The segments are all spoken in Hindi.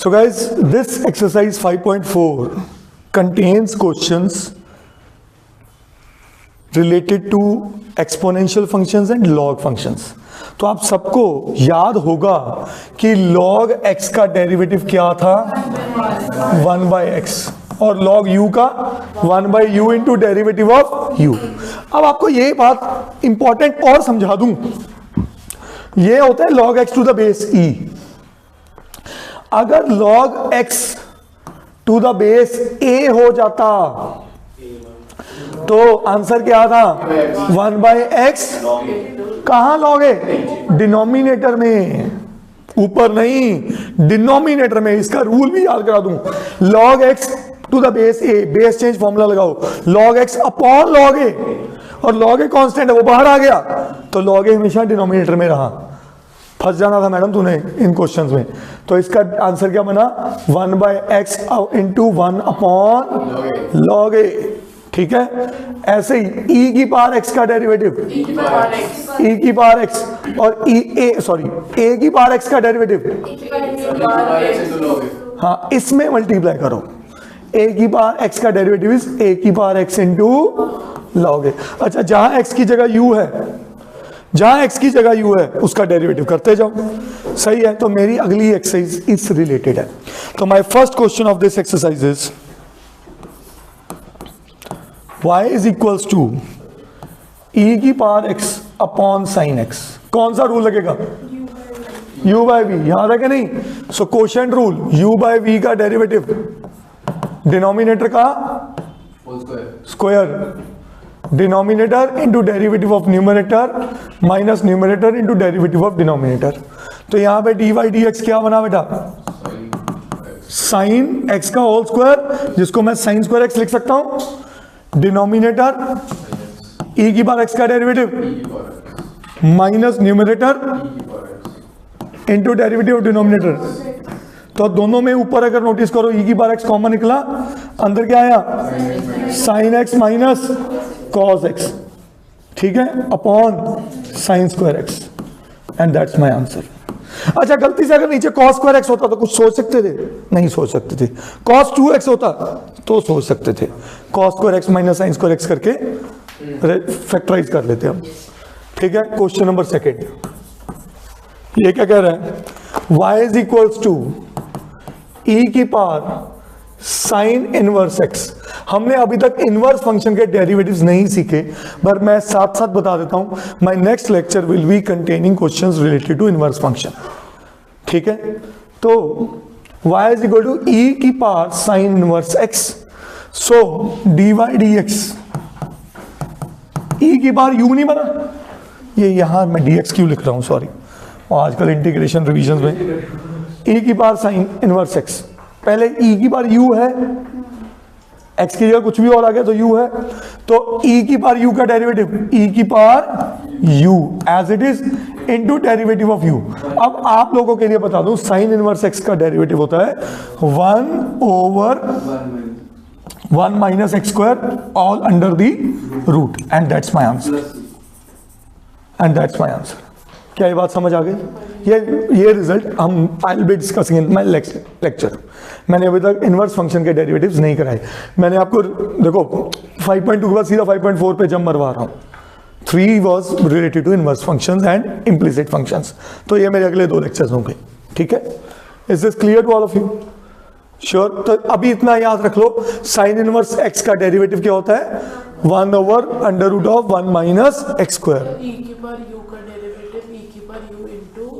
So guys, this exercise 5.4 contains questions related to exponential functions and log functions. तो आप सबको याद होगा कि log x का डेरिवेटिव क्या था 1 by x और log u का 1 by u into derivative of u. अब आपको ये बात इंपॉर्टेंट और समझा दूं, ये होता है log x to the base e. अगर log x to the base a हो जाता तो आंसर क्या था 1 by x. कहां log a? डिनोमिनेटर में, ऊपर नहीं, डिनोमिनेटर में. इसका रूल भी याद करा दूं, log x to the base a, base change formula लगाओ, log x upon log a, और log a कांस्टेंट है वो बाहर आ गया तो log a हमेशा डिनोमिनेटर में रहा. फंस जाना था मैडम तूने इन क्वेश्चंस में. तो इसका आंसर क्या बना 1 by x into 1 upon log a. ठीक है, ऐसे ही e की पावर x का डेरिवेटिव e की पावर x और a की पावर x का डेरिवेटिव, हाँ इसमें मल्टीप्लाई करो. a की पावर x का डेरिवेटिव इज a की power x into log a. अच्छा, जहां x की जगह u है, जहां x की जगह u है उसका डेरिवेटिव करते जाओ. सही है. तो मेरी अगली एक्सरसाइज इस रिलेटेड है. तो my first question of this exercise is y is equals to e की power x upon sine x. कौन सा रूल लगेगा? u by v. याद है कि नहीं? So quotient rule, u by v का डेरिवेटिव डिनोमिनेटर का square, denominator into derivative of numerator minus numerator into derivative of denominator. तो यहां पे dy dx क्या बना बेटा? साइन x का होल स्क्वायर, जिसको मैं साइन स्क्वायर x लिख सकता हूं. डिनोमिनेटर e की पावर x का derivative minus numerator into derivative of denominator. तो दोनों में ऊपर अगर नोटिस करो e की पावर x कॉमन निकला, अंदर क्या आया? Sine x minus cos x. ठीक है, upon sine square x. And that's my answer. अच्छा, गलती से अगर नीचे cos स्क्वायर x होता तो कुछ सोच सकते थे? नहीं सोच सकते थे. cos 2x होता तो सोच सकते थे. cos square x minus sign square x करके फैक्टराइज कर लेते हम. ठीक है, क्वेश्चन नंबर सेकेंड. ये क्या कह रहा है? y is equals to e की पावर साइन इनवर्स x. हमने अभी तक इनवर्स फंक्शन के डेरिवेटिव्स नहीं सीखे, पर मैं साथ साथ बता देता हूं, my next lecture will be containing questions related to inverse function. ठीक है, तो y is equal to e की power sine inverse x. So dy dx, e की पावर u नहीं बना, ये यहां मैं dx क्यों लिख रहा हूं, सॉरी, आजकल इंटीग्रेशन रिविजन में e की पावर साइन इनवर्स x. पहले e की पावर u है, x की जगह कुछ भी और आ गया तो u है, तो e की पावर u का डेरिवेटिव e की power u as it is into derivative of u. अब आप लोगों के लिए बता दूं, साइन इनवर्स x का डेरिवेटिव होता है 1 over 1 minus x square all under the root. And that's my answer. And that's my answer. क्या ये बात समझ आ गई? ये रिजल्ट हम I will be discussing in my lecture. मैंने अभी तक इनवर्स फंक्शन के डेरिवेटिव्स नहीं कराए. मैंने आपको देखो 5.2 के बाद सीधा 5.4 पे जंप मरवा रहा हूँ. 3 was related to inverse functions and implicit functions. तो ये मेरे अगले 2 लेक्चर्स होंगे. ठीक है, is this clear to all of you? Sure. तो अभी इतना याद रख लो, साइन इनवर्स x का डेरिवेटिव क्या होता है? 1 over under root of 1 minus x square,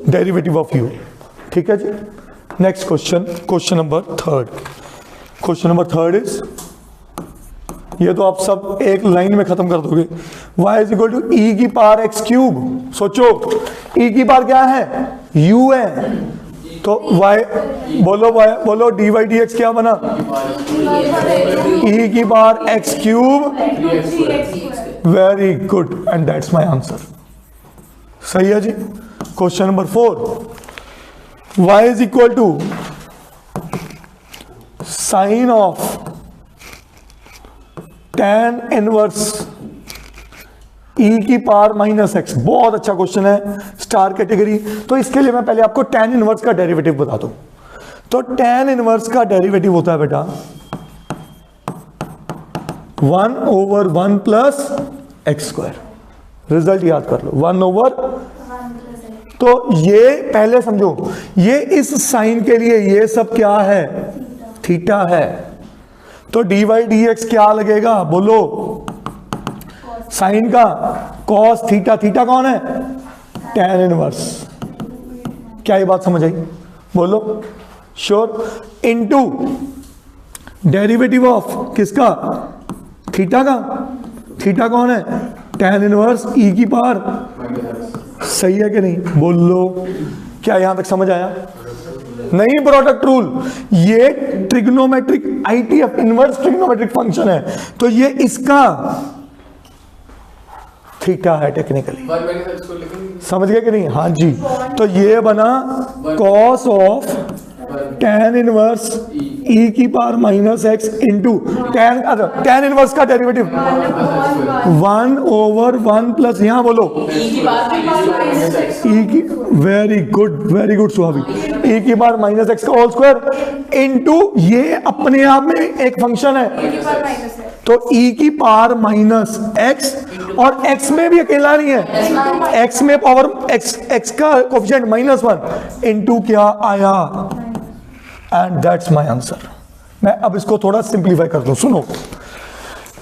derivative of u. ठीक है जी. Next question, question number third. Question number third is, ये तो आप सब एक लाइन में खत्म कर दोगे. y is equal to e की पावर x क्यूब. सोचो e की पावर क्या है? u है. तो y बोलो dy dx क्या बना? e की power x cube. Very good. And that's my answer. सही है जी. Question number 4, y is equal to sine of tan inverse e की पावर माइनस एक्स. बहुत अच्छा क्वेश्चन है, स्टार कैटेगरी. तो इसके लिए मैं पहले आपको tan इनवर्स का डेरिवेटिव बता दूं. तो tan इनवर्स का डेरिवेटिव होता है बेटा 1/1 प्लस एक्स स्क्वायर। रिजल्ट याद कर लो 1/। तो ये पहले समझो, ये इस साइन के लिए ये सब क्या है, थीटा है। तो dy dx क्या लगेगा बोलो, साइन का कॉस थीटा, थीटा कौन है, tan इनवर्स। क्या ये बात समझ आई, बोलो श्योर। इनटू डेरिवेटिव ऑफ किसका, थीटा का, थीटा कौन है, tan इनवर्स e की पावर। सही है कि नहीं, बोल लो। क्या यहां तक समझ आया, नहीं प्रोडक्ट रूल, ये trigonometric ITF inverse trigonometric function है, तो ये इसका थीटा है टेक्निकली, समझ गए कि नहीं, हाँ जी। तो ये बना cos of tan inverse e की power minus x into tan inverse का डेरिवेटिव 1/1 प्लस, यहां बोलो e की, वेरी गुड सुहावी, e की पावर माइनस एक्स का होल स्क्वायर इंटू, ये अपने आप में एक फंक्शन है, तो e की पावर माइनस एक्स, और x में भी अकेला नहीं है, x में पावर x का कोफिशिएंट -1 इंटू क्या आया, एंड दैट्स माय आंसर। मैं अब इसको थोड़ा सिंप्लीफाई कर दूं, सुनो,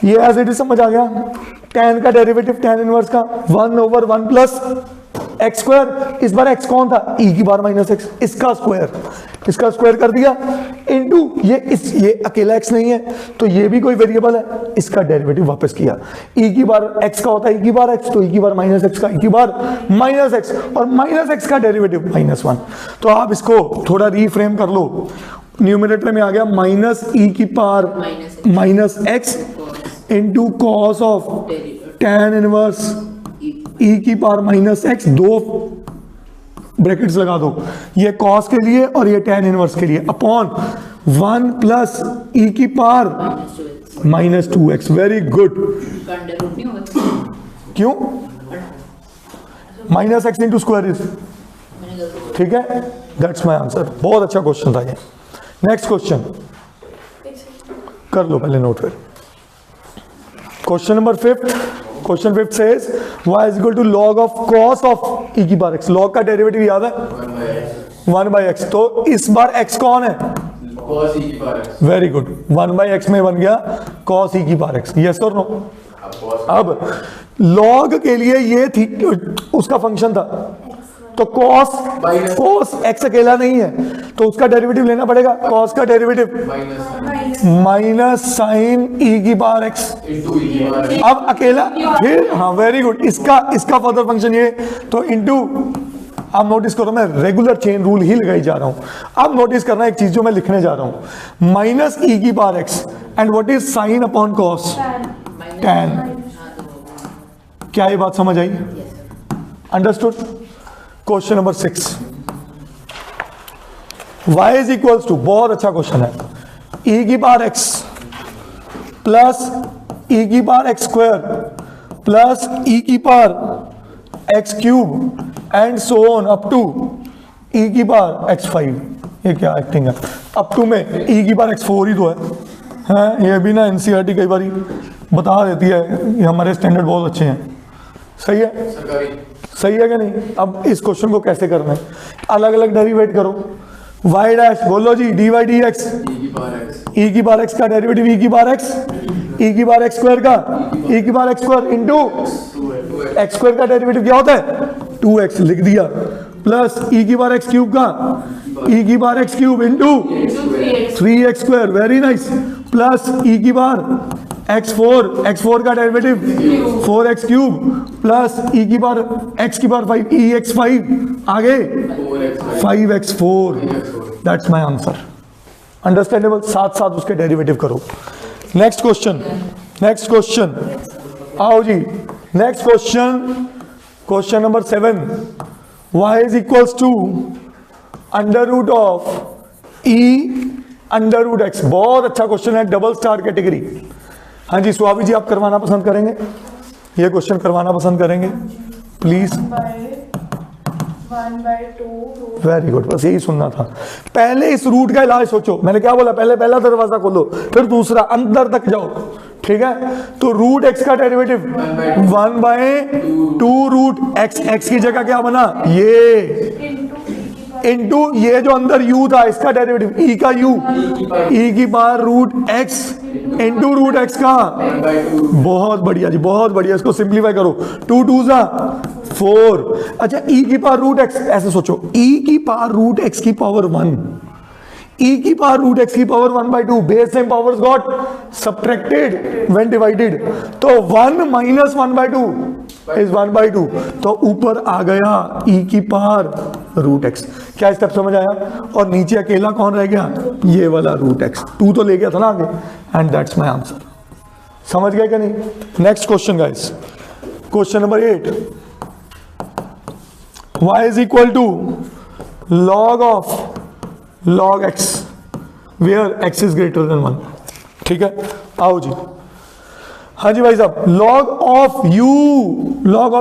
ये एज इट इज समझ आ गया। tan का डेरिवेटिव tan इनवर्स का 1/1 प्लस एक्स स्क्वायर, इस बार x कौन था, e की पावर माइनस एक्स, इसका स्क्वायर कर दिया इनटू ये अकेला x नहीं है, तो ये भी कोई वेरिएबल है, इसका डेरिवेटिव वापस किया। e की बार x का होता है e की बार x, तो e की बार माइनस एक्स का e की बार माइनस एक्स, और माइनस एक्स का डेरिवेटिव -1। तो आप इसको थोड़ा रीफ्रेम कर लो, न्यूमरेटर में आ गया माइनस e की power minus x into cos of tan inverse e की पावर माइनस एक्स, दो ब्रैकेट्स लगा दो, ये कॉस के लिए और ये tan इनवर्स के लिए, अपॉन 1 प्लस e की पावर -2x। वेरी गुड, क्यों, minus x into square is, ठीक है, दैट्स माय आंसर। बहुत अच्छा क्वेश्चन था ये। नेक्स्ट क्वेश्चन कर लो पहले नोट, फिर question number 5। Question 5 says y is equal to log of cos of e की बार x। log का डेरिवेटिव याद है 1/x, तो इस बार x कौन है, cos e की power x। Very good, 1/x में बन गया cos e की पावर x, यस और नो। अब log के लिए ये थी उसका फंक्शन था, तो cos x अकेला नहीं है, तो उसका डेरिवेटिव लेना पड़ेगा, cos का डेरिवेटिव माइनस साइन e की पावर x, अब अकेला, फिर हाँ वेरी गुड, इसका फर्दर फंक्शन ये, तो इंटू, आप नोटिस करो मैं रेगुलर चेन रूल ही लगाई जा रहा हूं। अब नोटिस करना एक चीज जो मैं लिखने जा रहा हूं, माइनस e की power x and what is sine upon cos, tan। क्या ये बात समझ आई, understood. Question number 6, y is equals to, बहुत अच्छा क्वेश्चन है, e की पावर x प्लस e की power x square plus e की power x cube and so on up to e की पावर x5। ये क्या एक्टिंग है, अप टू में e की पावर x4 ही तो है, ये भी ना एनसीईआरटी कई बार बता देती है, ये हमारे स्टैंडर्ड बहुत अच्छे हैं। सही है, सही है कि नहीं। अब इस क्वेश्चन को कैसे करना है, अलग अलग डेरिवेट करो, y डैश बोलो जी, dy dx, e की पावर x का डेरिवेटिव e की पावर x, e की पावर x स्क्वायर का e की power x square into x square का डेरिवेटिव क्या होता है 2x, लिख दिया, प्लस e की पावर x क्यूब का e की power x cube into 3x square, very nice, plus e की पावर x4 का derivative 4x cube plus e की पावर x की पावर 5 ex5, आगे 5x4, that's my answer. Understandable, साथ साथ उसके डेरिवेटिव करो। नेक्स्ट क्वेश्चन आओ जी, next question number 7, y is equals to under root of e under root x। बहुत अच्छा क्वेश्चन है, डबल स्टार कैटेगरी। हाँ जी सुहावी जी, आप करवाना पसंद करेंगे, ये क्वेश्चन करवाना पसंद करेंगे प्लीज। 1/2 वेरी गुड, बस यही सुनना था। पहले इस रूट का इलाज सोचो, मैंने क्या बोला, पहले पहला दरवाजा खोलो, फिर दूसरा, अंदर तक जाओ, ठीक है। तो रूट एक्स का डेरिवेटिव 1/2 रूट एक्स, एक्स की जगह क्या बना ये इनटू ये जो अंदर u था इसका डेरिवेटिव e का u, e की power root x into root x का, बहुत बढ़िया जी, बहुत बढ़िया। इसको सिंप्लीफाई करो, 2 2 जा 4। अच्छा, e की पावर रूट x, ऐसे सोचो, e की पावर रूट x की पावर 1, e की पावर रूट x की power 1/2, base same powers got subtracted when divided, तो 1 माइनस 1/2 इज 1/2, तो ऊपर आ गया e की पावर रूट x। क्या स्टेप समझ आया? और नीचे अकेला कौन रह गया, ये वाला रूट x, 2 तो ले गया था ना आगे, एंड दैट्स माय आंसर। समझ गए क्या नहीं? Next question guys, question number 8, y is equal to log of log x where x is greater than 1, ठीक है। आओ जी, हाँ जी भाई साहब, log ऑफ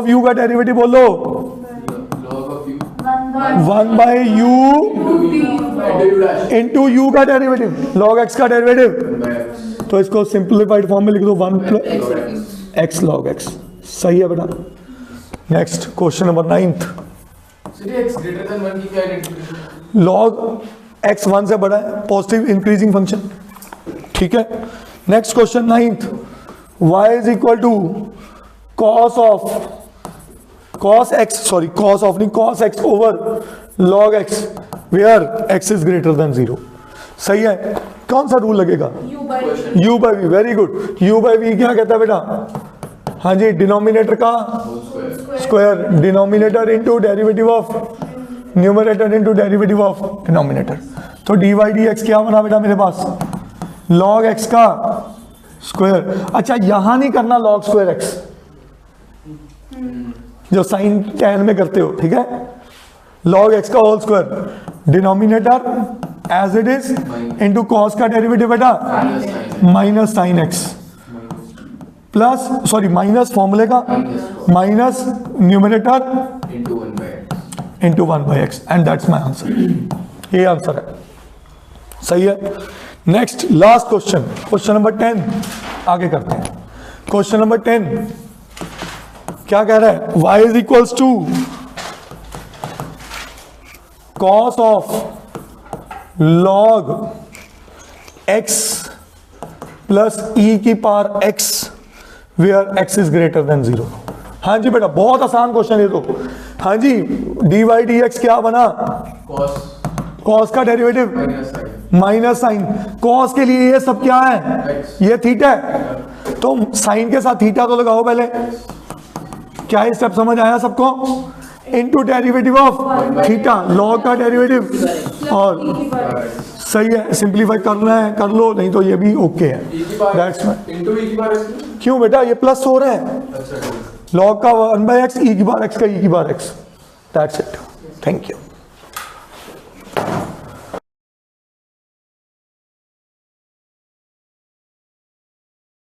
u का डेरिवेटिव बोलो, log of u 1/u into u का डेरिवेटिव, log x का डेरिवेटिव, by x तो इसको सिंप्लीफाइड फॉर्म में लिख दो, 1 log plus x log x। सही है बेटा। नेक्स्ट क्वेश्चन नंबर 9th, इसलिए x greater than 1 की क्या आइडेंटिफिकेशन? log x 1 से बड़ा है, पॉजिटिव इंक्रीजिंग फंक्शन, ठीक है। Next question 9th, y is equal to cos x over log x where x is greater than 0। सही है। कौन सा रूल लगेगा? u by v, very good. u by v क्या कहता है बेटा? हाँ जी, डिनोमिनेटर का square, denominator into derivative of numerator into derivative of denominator, तो dy dx क्या बना बेटा मेरे पास, log x का स्क्वायर। अच्छा, यहां नहीं करना log स्क्वायर x, जो साइन टैन में करते हो, ठीक है। log x का whole square, denominator as it is into cos का डेरिवेटिव बेटा minus sine x plus, sorry minus फॉर्मूले का minus numerator into 1 by x into 1/x, and that's my answer. ये आंसर है, सही है। Next last question, question number 10 आगे करते हैं। क्वेश्चन नंबर 10 क्या कह रहा है, y is equals to cos of log x plus e की power x where x is greater than 0। हाँ जी बेटा, बहुत आसान क्वेश्चन है तो। हाँ जी, dy dx क्या बना, cos कॉस का derivative minus sin minus sine, cos के लिए ये सब क्या है, ये थीटा है, तो साइन के साथ थीटा तो लगाओ पहले। क्या ये स्टेप समझ आया सबको? Into derivative of theta, log का डेरिवेटिव, और सही है, सिंप्लीफाई करना है कर लो, नहीं तो ये भी ओके है। e की power That's my- into e की पावर x। क्यों बेटा, ये प्लस हो रहा है, अच्छा, लॉग का 1/x, e की पावर x का e की power x, that's it, thank you.